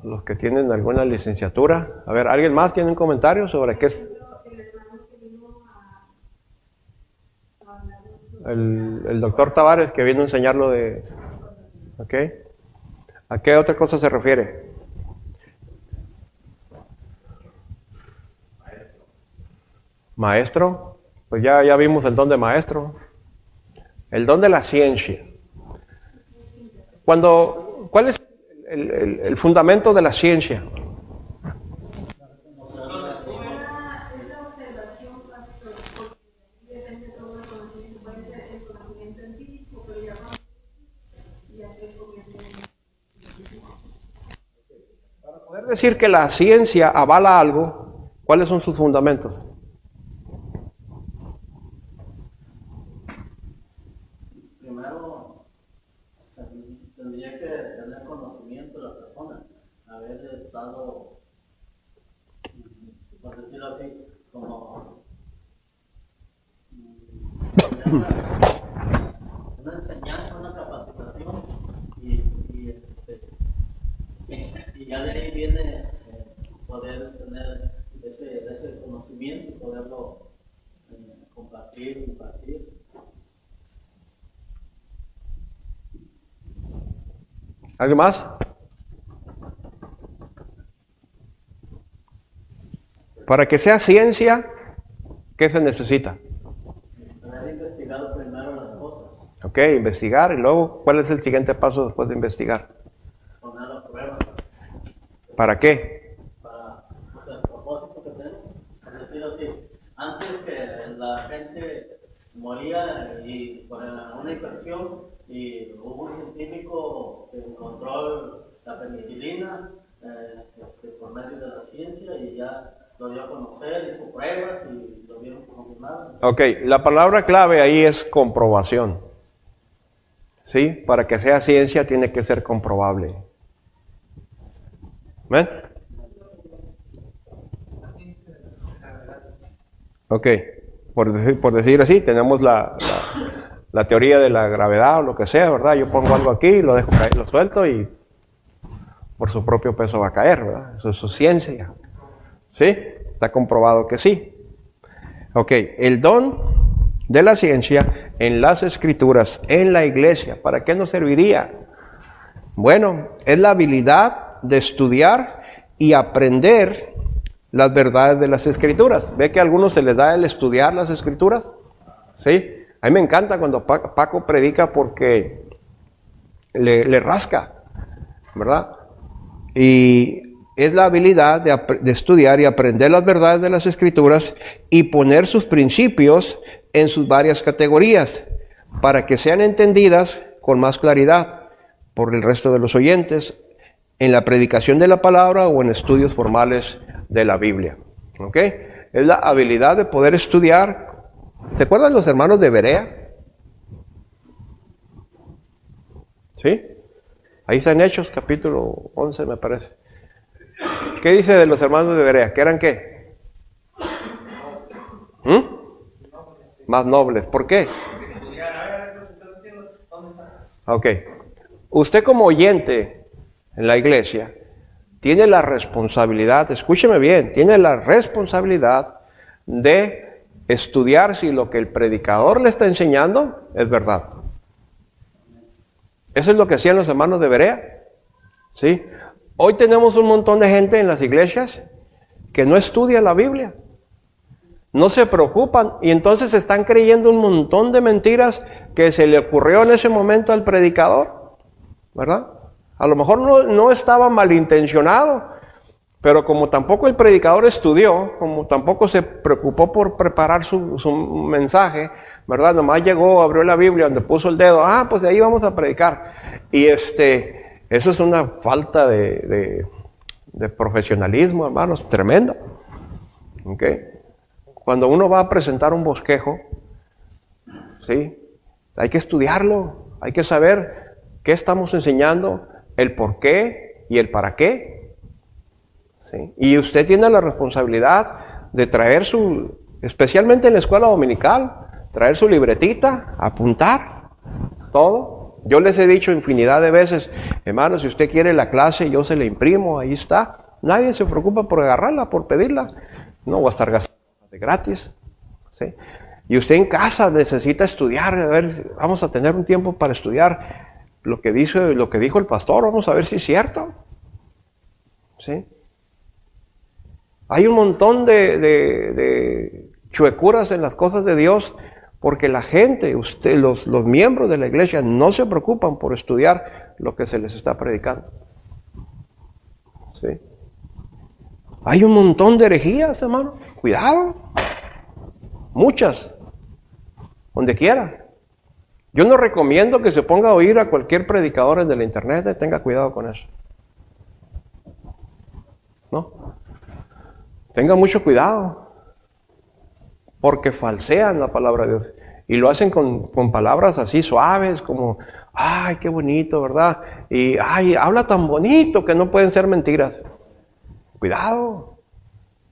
Los que tienen alguna licenciatura. A ver, ¿alguien más tiene un comentario sobre qué es? El doctor Tavares que vino a enseñarlo de... ¿Ok? ¿A qué otra cosa se refiere? Maestro. Pues ya vimos el don de maestro. El don de la ciencia. ¿Cuál es el fundamento de la ciencia? Para poder decir que la ciencia avala algo, ¿cuáles son sus fundamentos? Tendría que tener conocimiento de la persona, haber estado, por decirlo así, como una enseñanza, una capacitación, y ya de ahí viene poder tener ese conocimiento y poderlo compartir. ¿Alguien más? Para que sea ciencia, ¿qué se necesita? Haber investigado primero las cosas. Ok, investigar y luego, ¿cuál es el siguiente paso después de investigar? Poner a prueba. ¿Para qué? Para el propósito que tenemos. Es decir, así, antes que la gente moría y por una infección, y hubo un científico que encontró la penicilina por medio de la ciencia y ya lo dio a conocer, hizo pruebas y lo vieron confirmado. Ok, la palabra clave ahí es comprobación. ¿Sí? Para que sea ciencia tiene que ser comprobable. ¿Ven? Ok, por decir así, tenemos la teoría de la gravedad o lo que sea, ¿verdad? Yo pongo algo aquí, lo dejo caer, lo suelto y por su propio peso va a caer, ¿verdad? Eso es ciencia. ¿Sí? Está comprobado que sí. Ok, el don de la ciencia en las escrituras, en la iglesia, ¿para qué nos serviría? Bueno, es la habilidad de estudiar y aprender las verdades de las escrituras. ¿Ve que a algunos se les da el estudiar las escrituras? ¿Sí? A mí me encanta cuando Paco predica porque le rasca, ¿verdad? Y es la habilidad de estudiar y aprender las verdades de las escrituras y poner sus principios en sus varias categorías para que sean entendidas con más claridad por el resto de los oyentes en la predicación de la palabra o en estudios formales de la Biblia. ¿Ok? Es la habilidad de poder estudiar. ¿Se acuerdan los hermanos de Berea? ¿Sí? Ahí está en Hechos, capítulo 11, me parece. ¿Qué dice de los hermanos de Berea? ¿Que eran qué? Más nobles. ¿Por qué? Ok. Usted como oyente en la iglesia tiene la responsabilidad, escúcheme bien, tiene la responsabilidad de estudiar si lo que el predicador le está enseñando es verdad. Eso es lo que hacían los hermanos de Berea. ¿Sí? Hoy tenemos un montón de gente en las iglesias que no estudia la Biblia. No se preocupan y entonces están creyendo un montón de mentiras que se le ocurrió en ese momento al predicador, ¿verdad? A lo mejor no estaba malintencionado, pero como tampoco el predicador estudió, como tampoco se preocupó por preparar su mensaje, ¿verdad? Nomás llegó, abrió la Biblia, donde puso el dedo, pues de ahí vamos a predicar. Y eso es una falta de profesionalismo, hermanos, tremenda. ¿Okay? Cuando uno va a presentar un bosquejo, ¿sí? Hay que estudiarlo, hay que saber qué estamos enseñando, el por qué y el para qué. ¿Sí? Y usted tiene la responsabilidad de traer especialmente en la escuela dominical, traer su libretita, apuntar todo. Yo les he dicho infinidad de veces, hermanos, si usted quiere la clase, yo se la imprimo, ahí está. Nadie se preocupa por agarrarla, por pedirla. No va a estar gastando de gratis. ¿Sí? Y usted en casa necesita estudiar, a ver, vamos a tener un tiempo para estudiar lo que dijo el pastor, vamos a ver si es cierto. ¿Sí? Hay un montón de chuecuras en las cosas de Dios porque la gente, los miembros de la iglesia no se preocupan por estudiar lo que se les está predicando. ¿Sí? Hay un montón de herejías, hermano. Cuidado. Muchas. Donde quiera. Yo no recomiendo que se ponga a oír a cualquier predicador de la internet. Tenga cuidado con eso. ¿No? Tenga mucho cuidado. Porque falsean la palabra de Dios. Y lo hacen con palabras así suaves, como, ay, qué bonito, ¿verdad? Y, ay, habla tan bonito que no pueden ser mentiras. Cuidado.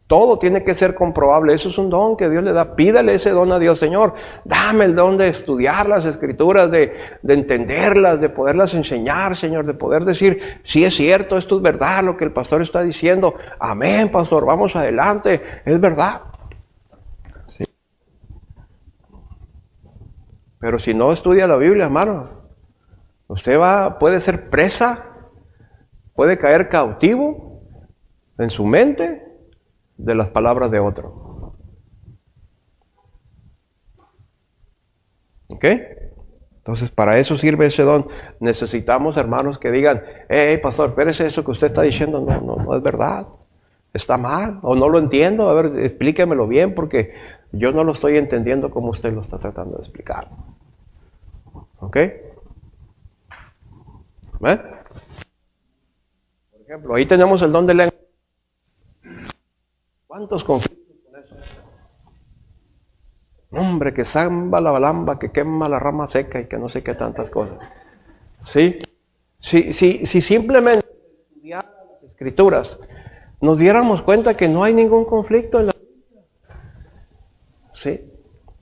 Todo tiene que ser comprobable. Eso es un don que Dios le da. Pídale ese don a Dios. Señor, dame el don de estudiar las Escrituras, de entenderlas, de poderlas enseñar, Señor, de poder decir, sí es cierto, esto es verdad, lo que el pastor está diciendo. Amén, pastor, vamos adelante, es verdad. Sí. Pero si no estudia la Biblia, hermano, usted puede ser presa, puede caer cautivo en su mente de las palabras de otro. ¿Ok? Entonces, para eso sirve ese don. Necesitamos hermanos que digan, hey, pastor, espérese, eso que usted está diciendo no es verdad. Está mal, o no lo entiendo. A ver, explíquemelo bien, porque yo no lo estoy entendiendo como usted lo está tratando de explicar. ¿Ok? ¿Ven? Por ejemplo, ahí tenemos el don de lengua. ¿Cuántos conflictos con eso? Hombre, que zamba la balamba, que quema la rama seca y que no sé qué tantas cosas. ¿Sí? Si simplemente estudiáramos las Escrituras, nos diéramos cuenta que no hay ningún conflicto en la Biblia. ¿Sí?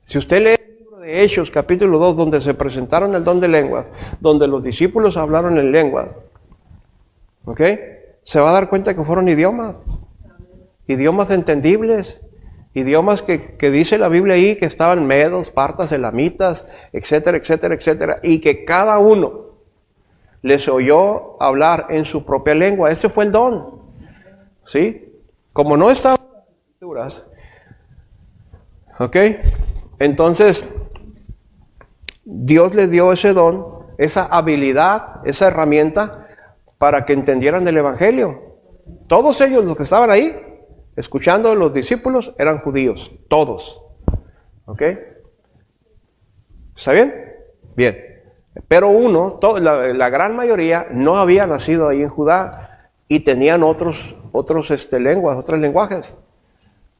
Si usted lee el libro de Hechos, capítulo 2, donde se presentaron el don de lenguas, donde los discípulos hablaron en lenguas, ¿ok? Se va a dar cuenta que fueron idiomas entendibles, idiomas que dice la Biblia ahí, que estaban medos, partas, elamitas, etcétera, etcétera, etcétera, y que cada uno les oyó hablar en su propia lengua. Ese fue el don, ¿sí? Como no estaban las Escrituras, ¿ok? Entonces, Dios les dio ese don, esa habilidad, esa herramienta, para que entendieran el Evangelio. Todos ellos, los que estaban ahí, escuchando a los discípulos, eran judíos, todos. ¿Ok? ¿Está bien? Bien. Pero la gran mayoría no había nacido ahí en Judá y tenían otras lenguas, otros lenguajes.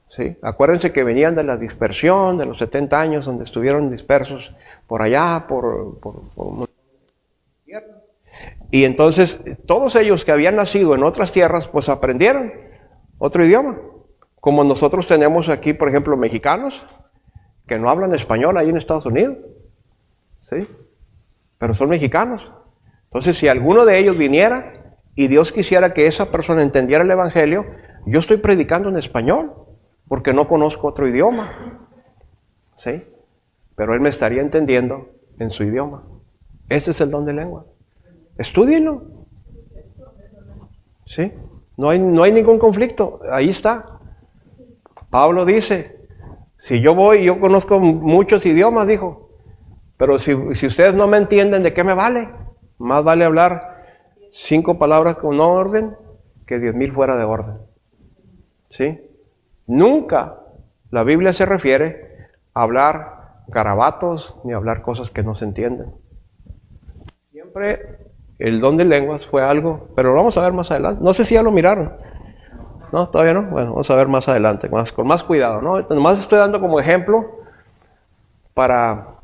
¿Sí? Acuérdense que venían de la dispersión, de los 70 años, donde estuvieron dispersos por allá, por y entonces todos ellos que habían nacido en otras tierras, pues aprendieron otro idioma. Como nosotros tenemos aquí, por ejemplo, mexicanos que no hablan español ahí en Estados Unidos, ¿sí? Pero son mexicanos. Entonces, si alguno de ellos viniera y Dios quisiera que esa persona entendiera el Evangelio, yo estoy predicando en español porque no conozco otro idioma, ¿sí? Pero él me estaría entendiendo en su idioma. Ese es el don de lengua. Estúdienlo. ¿Sí? No hay ningún conflicto. Ahí está. Pablo dice, si yo conozco muchos idiomas, dijo, pero si ustedes no me entienden, ¿de qué me vale? Más vale hablar 5 palabras con orden que 10,000 fuera de orden. ¿Sí? Nunca la Biblia se refiere a hablar garabatos ni a hablar cosas que no se entienden. Siempre el don de lenguas fue algo, pero lo vamos a ver más adelante. No sé si ya lo miraron. ¿No? ¿Todavía no? Bueno, vamos a ver más adelante, con más cuidado, ¿no? Nomás estoy dando como ejemplo para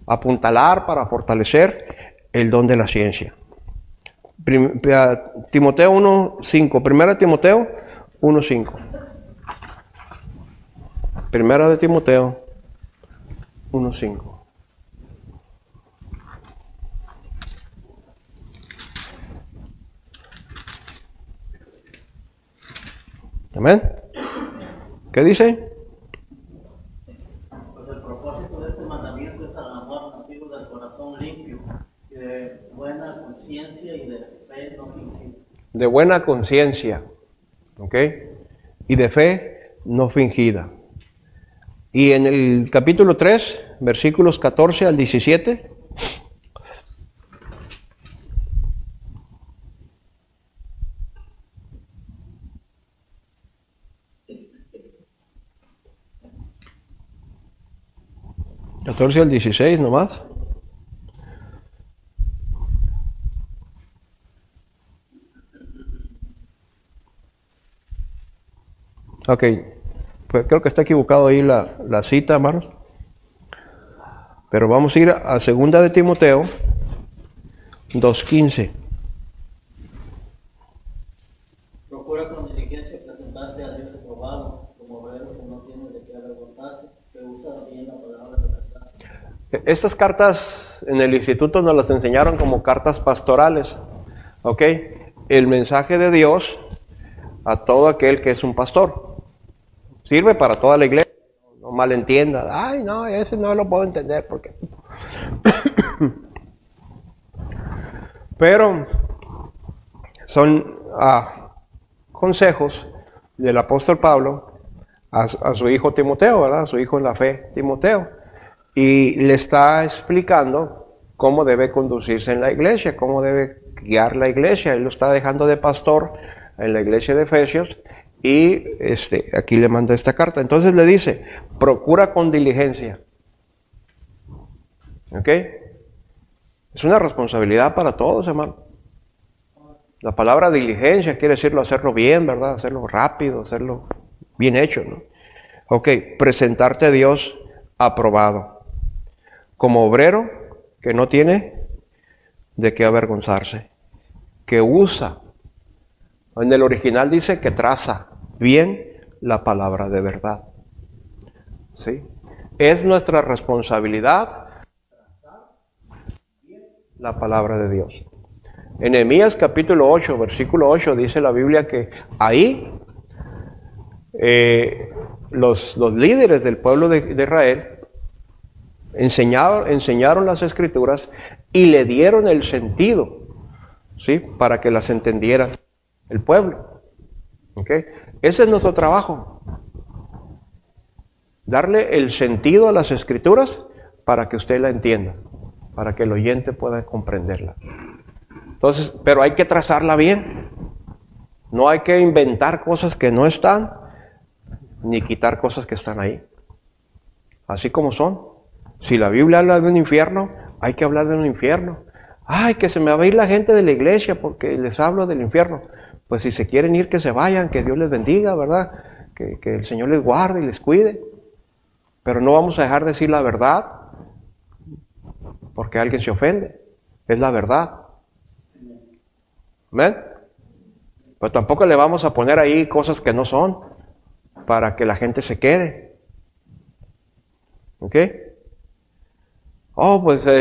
apuntalar, para fortalecer el don de la ciencia. Timoteo 1:5. Primera de Timoteo 1:5. Primera de Timoteo 1:5. Amén. ¿Qué dice? Pues el propósito de este mandamiento es el amor nacido del corazón limpio, y de buena conciencia y de fe no fingida. De buena conciencia, ¿ok? Y de fe no fingida. Y en el capítulo 3, versículos 14 al 17. ¿14 al 16 nomás? Ok, pues creo que está equivocado ahí la cita, hermanos. Pero vamos a ir a 2 de Timoteo 2:15. Procura con diligencia presentarte a Dios aprobado, como obrero que no tiene de qué avergonzarse, que usa bien la palabra de verdad. Estas cartas en el instituto nos las enseñaron como cartas pastorales, ¿ok? El mensaje de Dios a todo aquel que es un pastor. Sirve para toda la iglesia, no malentienda. Ay, no, ese no lo puedo entender porque... Pero son consejos del apóstol Pablo a su hijo Timoteo, ¿verdad? A su hijo en la fe, Timoteo. Y le está explicando cómo debe conducirse en la iglesia, cómo debe guiar la iglesia. Él lo está dejando de pastor en la iglesia de Efesios y aquí le manda esta carta. Entonces le dice, procura con diligencia. ¿Ok? Es una responsabilidad para todos, hermano. La palabra diligencia quiere decirlo hacerlo bien, ¿verdad? Hacerlo rápido, hacerlo bien hecho, ¿no? Ok, presentarte a Dios aprobado. Como obrero que no tiene de qué avergonzarse. Que usa. En el original dice que traza bien la palabra de verdad. ¿Sí? Es nuestra responsabilidad la palabra de Dios. En Nehemías capítulo 8, versículo 8, dice la Biblia que ahí los líderes del pueblo de Israel enseñaron las escrituras y le dieron el sentido, ¿sí? Para que las entendiera el pueblo. ¿Okay? Ese es nuestro trabajo. Darle el sentido a las escrituras para que usted la entienda, para que el oyente pueda comprenderla. Entonces, pero hay que trazarla bien. No hay que inventar cosas que no están, ni quitar cosas que están ahí. Así como son. Si la Biblia habla de un infierno, hay que hablar de un infierno. Ay, que se me va a ir la gente de la iglesia porque les hablo del infierno. Pues si se quieren ir, que se vayan, que Dios les bendiga, ¿verdad? Que el Señor les guarde y les cuide. Pero no vamos a dejar de decir la verdad porque alguien se ofende. Es la verdad. ¿Amén? Pero tampoco le vamos a poner ahí cosas que no son para que la gente se quede. ¿Ok? Oh, pues a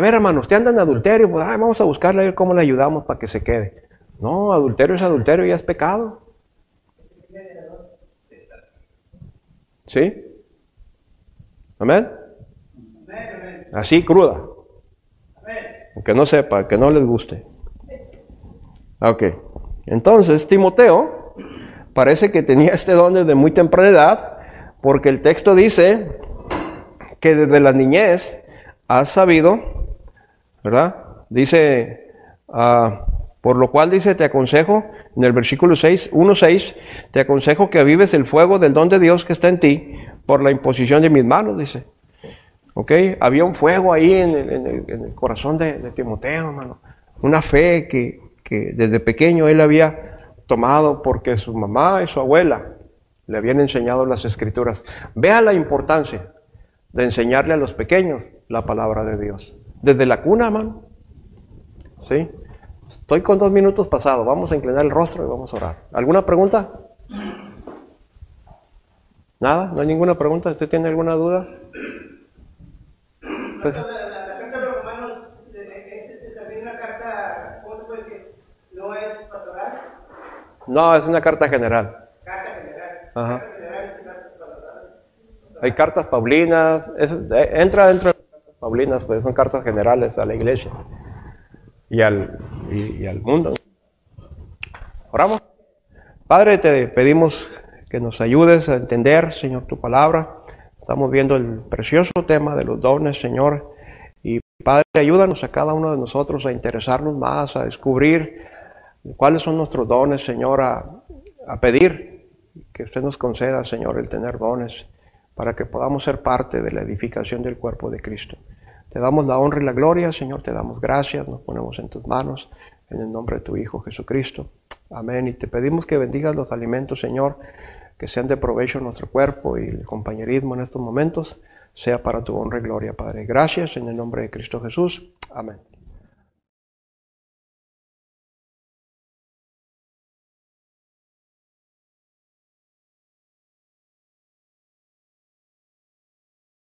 ver, hermano, usted anda en adulterio, pues vamos a buscarle a ver cómo le ayudamos para que se quede. No, adulterio es adulterio, ya es pecado. ¿Sí? ¿Amén? Así cruda. Aunque no sepa, que no les guste. Ok. Entonces, Timoteo parece que tenía este don desde muy temprana edad, porque el texto dice que desde la niñez has sabido, ¿verdad? Dice, por lo cual dice, te aconsejo, en el versículo 1:6, te aconsejo que avives el fuego del don de Dios que está en ti por la imposición de mis manos, dice. ¿Ok? Había un fuego ahí en el corazón de Timoteo, hermano. Una fe que desde pequeño él había tomado porque su mamá y su abuela le habían enseñado las escrituras. Vea la importancia de enseñarle a los pequeños la palabra de Dios. Desde la cuna, hermano. ¿Sí? Estoy con 2 minutos pasados. Vamos a inclinar el rostro y vamos a orar. ¿Alguna pregunta? ¿Nada? ¿No hay ninguna pregunta? ¿Usted tiene alguna duda? Pues, La carta de los Romanos es también una carta, ¿cómo se puede decir? ¿No es pastoral? no, es una carta general. Carta general. Ajá. Carta general es carta pastoral. Hay cartas paulinas. Entra dentro de las cartas paulinas, pues son cartas generales a la iglesia y al mundo. Oramos. Padre, te pedimos que nos ayudes a entender, Señor, tu palabra. Estamos viendo el precioso tema de los dones, Señor. Y Padre, ayúdanos a cada uno de nosotros a interesarnos más, a descubrir cuáles son nuestros dones, Señor, a pedir que usted nos conceda, Señor, el tener dones para que podamos ser parte de la edificación del cuerpo de Cristo. Te damos la honra y la gloria, Señor, te damos gracias, nos ponemos en tus manos, en el nombre de tu Hijo Jesucristo. Amén. Y te pedimos que bendigas los alimentos, Señor, que sean de provecho en nuestro cuerpo, y el compañerismo en estos momentos sea para tu honra y gloria, Padre. Gracias en el nombre de Cristo Jesús. Amén.